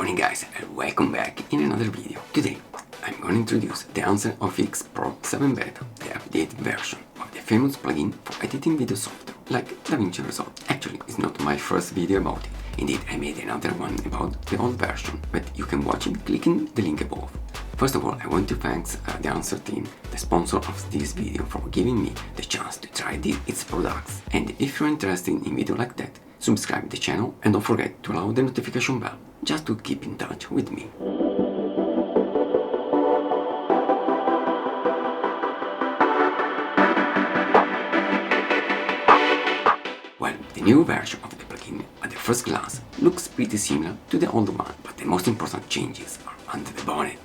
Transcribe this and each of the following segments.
morning guys and welcome back in another video. Today I'm going to introduce the Dehancer OFX Pro 7 Beta, the updated version of the famous plugin for editing video software like DaVinci Resolve. Actually, it's not my first video about it. Indeed, I made another one about the old version, but you can watch it clicking the link above. First of all, I want to thank the Dehancer Team, the sponsor of this video, for giving me the chance to try its products. And if you're interested in video like that, subscribe the channel and don't forget to allow the notification bell, just to keep in touch with me. Well, the new version of the plugin at the first glance looks pretty similar to the old one, but the most important changes are under the bonnet.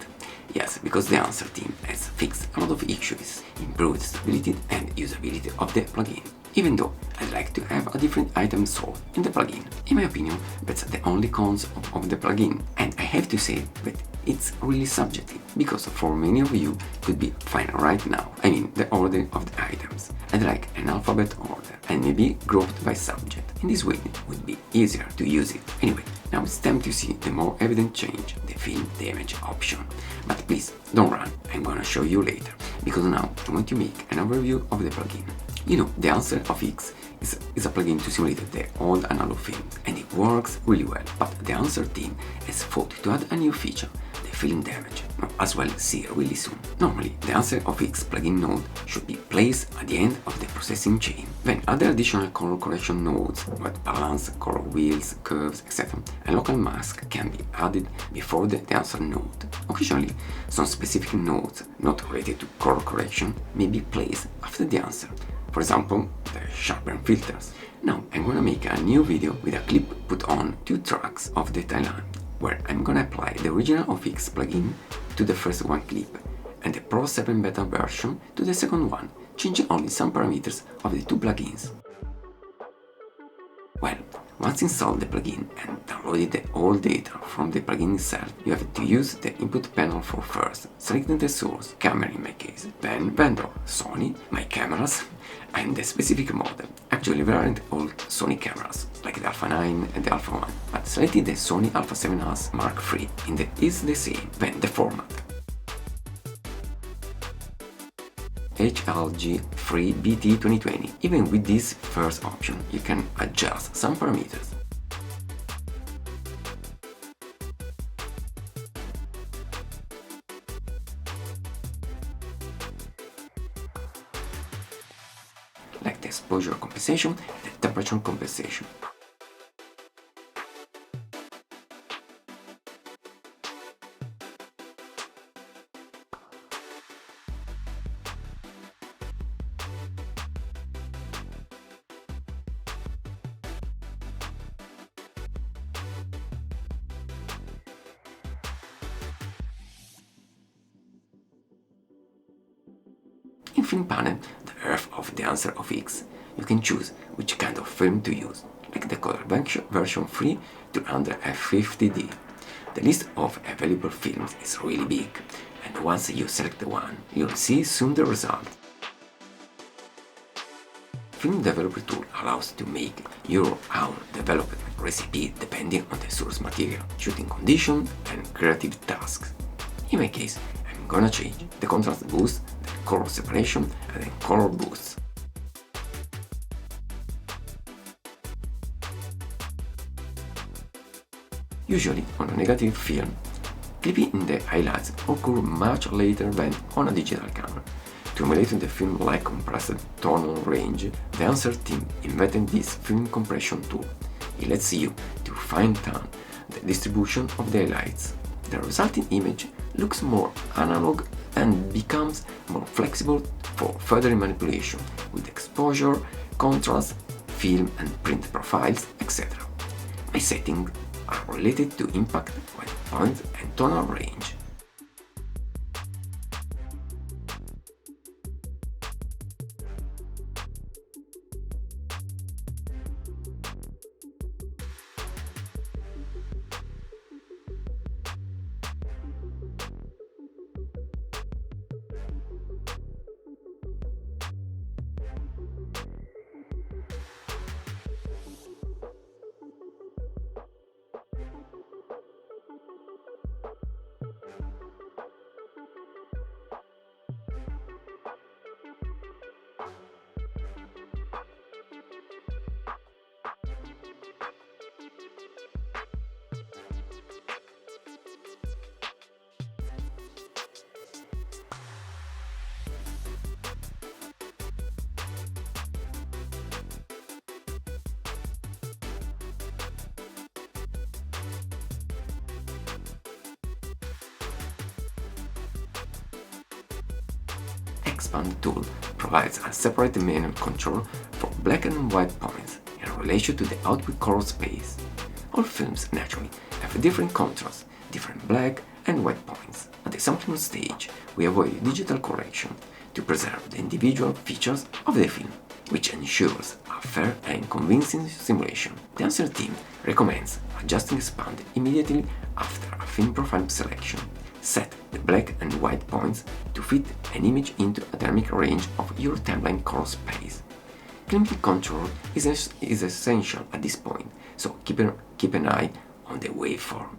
Yes, because the Dehancer Team has fixed a lot of issues, improved stability and usability of the plugin. Even though I'd like to have a different item solved in the plugin. In my opinion, that's the only cons of the plugin, and I have to say that it's really subjective, because for many of you could be fine right now. I mean, the order of the items. I'd like an alphabet order and maybe grouped by subject. In this way it would be easier to use it. Anyway, now it's time to see the more evident change, the film damage option. But please, don't run, I'm gonna show you later, because now I want to make an overview of the plugin. You know, the Dehancer OFX is a plugin to simulate the old analog film, and it works really well, but the Dehancer Team has thought to add a new feature, the film damage, as well see really soon. Normally, the Dehancer OFX plugin node should be placed at the end of the processing chain. Then other additional color correction nodes, white balance, color wheels, curves, etc., and local mask can be added before the Dehancer node. Occasionally, some specific nodes not related to color correction may be placed after the Dehancer. For example, the sharpen filters. Now I'm gonna make a new video with a clip put on 2 tracks of the timeline, where I'm gonna apply the original OFX plugin to the first one clip and the Pro 7 Beta version to the second one, changing only some parameters of the 2 plugins. Well, once installed the plugin and downloaded all data from the plugin itself, you have to use the input panel for first selecting the source, camera in my case, then vendor, Sony, my cameras, and the specific model. Actually, there aren't all Sony cameras, like the Alpha 9 and the Alpha 1, but selecting the Sony Alpha 7S Mark III is the same, then the format. HLG3BT2020. Even with this first option, you can adjust some parameters. Like the exposure compensation and the temperature compensation. In film panel, the earth of the Dehancer OFX, you can choose which kind of film to use, like the color version 3 to under f50D. The list of available films is really big, and once you select the one, you'll see soon the result. Film Developer tool allows to make your or our developed recipe depending on the source material, shooting conditions, and creative tasks. In my case, I'm gonna change the contrast boost, the color separation, and the color boosts. Usually, on a negative film, clipping in the highlights occur much later than on a digital camera. To emulate the film-like compressed tonal range, the Dehancer Team invented this film compression tool. It lets you to fine-tune the distribution of the highlights. The resulting image looks more analog and becomes more flexible for further manipulation with exposure, contrast, film and print profiles, etc. My settings are related to impact, white point and tonal range. Expand tool provides a separate manual control for black and white points in relation to the output color space. All films naturally have different contrasts, different black and white points. At the sampling stage, we avoid digital correction to preserve the individual features of the film, which ensures a fair and convincing simulation. The Dehancer team recommends adjusting expand immediately after a film profile selection. Set the black and white points to fit an image into a dynamic range of your timeline color space. Clamping control is essential at this point, so keep an eye on the waveform.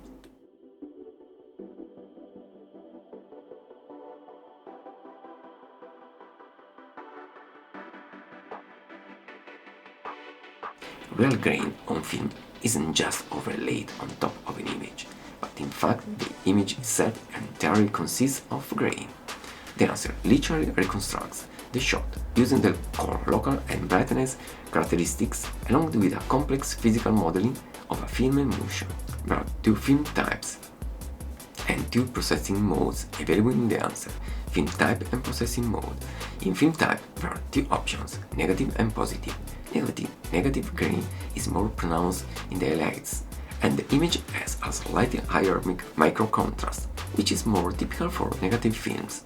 Real grain on film isn't just overlaid on top of an image, but in fact the image itself entirely consists of grain. The Dehancer literally reconstructs the shot using the color, local and brightness characteristics along with a complex physical modeling of a film emulsion. There are two film types and two processing modes available in the Dehancer: film type and processing mode. In film type, there are two options, negative and positive. Negative grain is more pronounced in the highlights, and the image has a slightly higher micro contrast, which is more typical for negative films.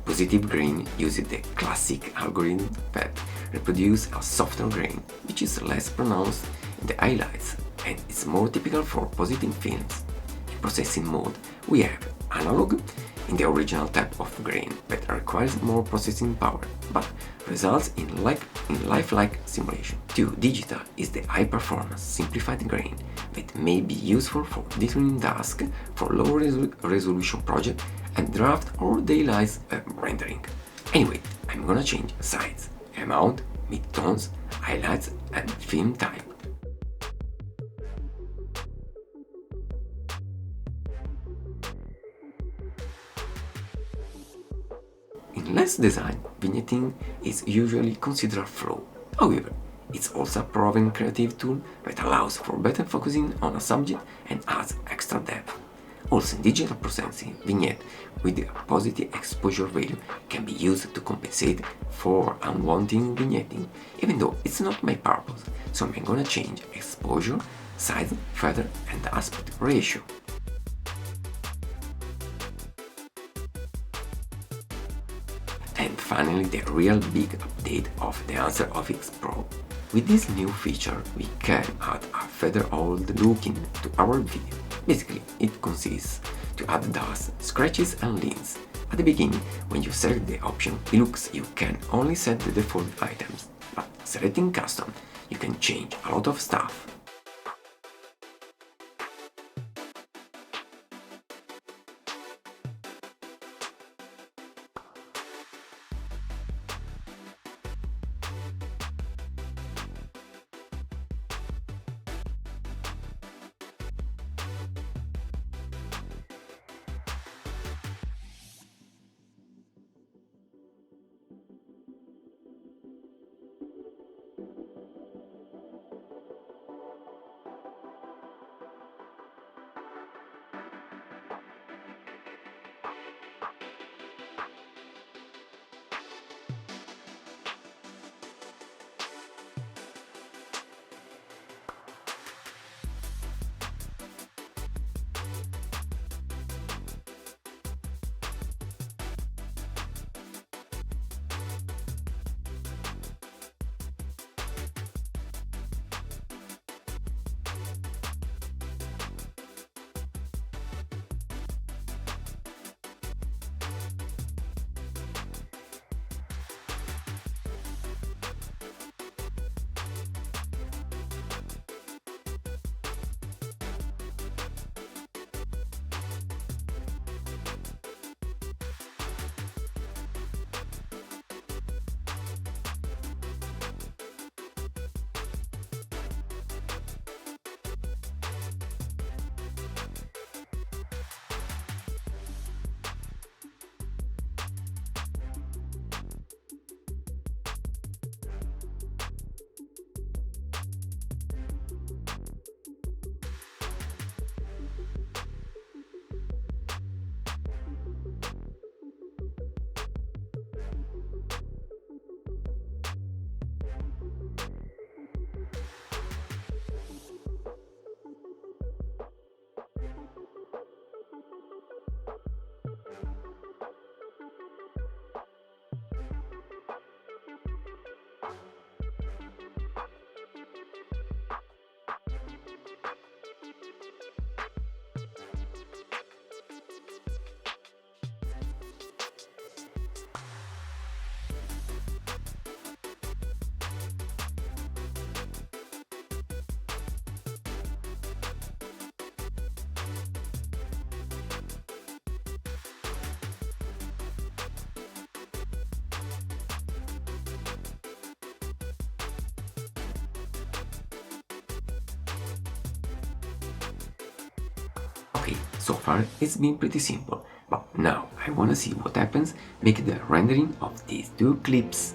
Positive grain uses the classic algorithm that reproduces a softer grain, which is less pronounced in the highlights and is more typical for positive films. In processing mode, we have analog in the original type of grain that requires more processing power, but results in lifelike simulation. 2. Digital is the high-performance, simplified grain that may be useful for determining tasks for low-resolution projects and draft or daily rendering. Anyway, I'm gonna change size, amount, midtones, highlights, and film type. In lens design, vignetting is usually considered a flaw. However, it's also a proven creative tool that allows for better focusing on a subject and adds extra depth. Also, in digital processing, vignette with a positive exposure value can be used to compensate for unwanted vignetting, even though it's not my purpose, so I'm gonna change exposure, size, feather, and aspect ratio. And finally, the real big update of the Dehancer OFX Pro. With this new feature, we can add a feather-old looking to our video. Basically, it consists to add dust, scratches and lints. At the beginning, when you select the option, you can only set the default items, but selecting custom, you can change a lot of stuff. Okay, so far it's been pretty simple, but now I wanna see what happens making the rendering of these two clips.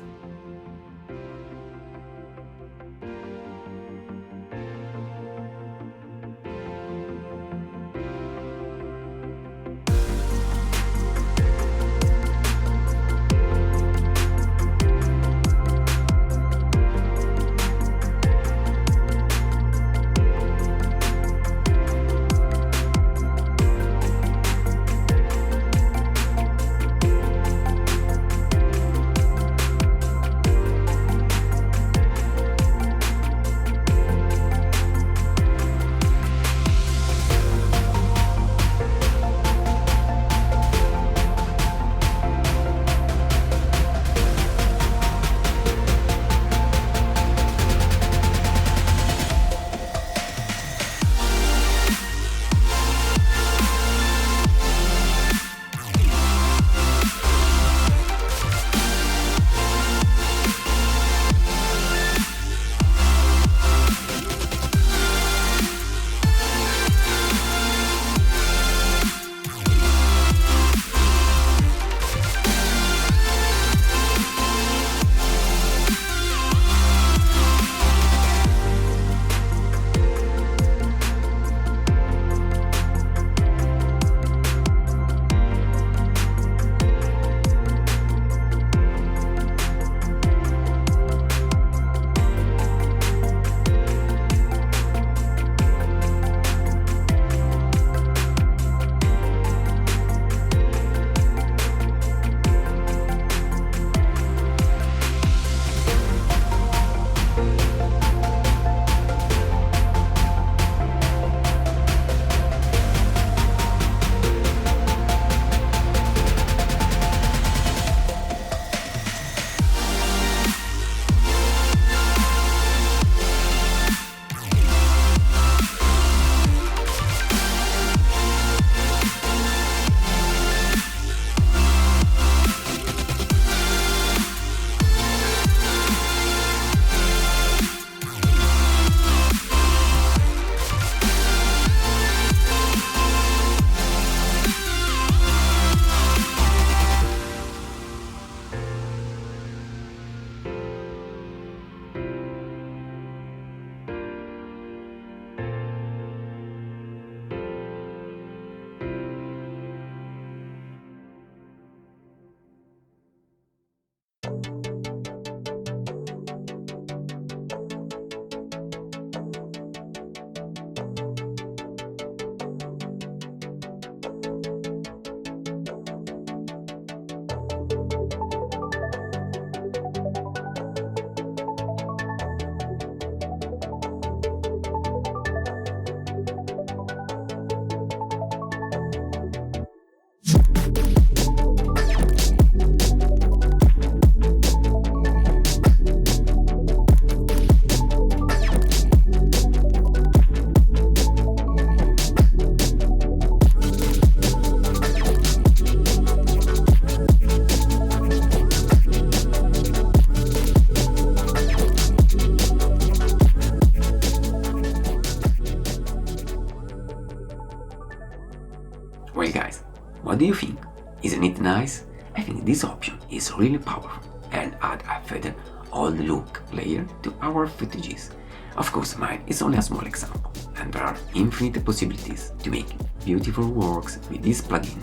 Well guys, what do you think? Isn't it nice? I think this option is really powerful and add a further old look layer to our footages. Of course, mine is only a small example, and there are infinite possibilities to make beautiful works with this plugin.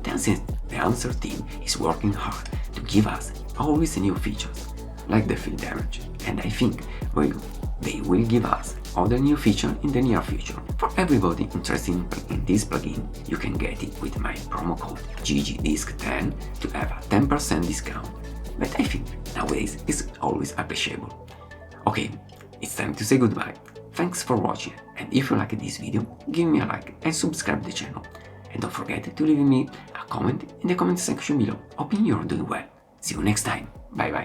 Dehancer Team is working hard to give us always new features, like the field damage, and I think they will give us other new features in the near future. For everybody interested in this plugin, you can get it with my promo code GGDisc10 to have a 10% discount, but I think nowadays it's always appreciable. Okay, it's time to say goodbye. Thanks for watching, and if you like this video, give me a like and subscribe the channel. And don't forget to leave me a comment in the comment section below, hoping you're doing well. See you next time, bye bye.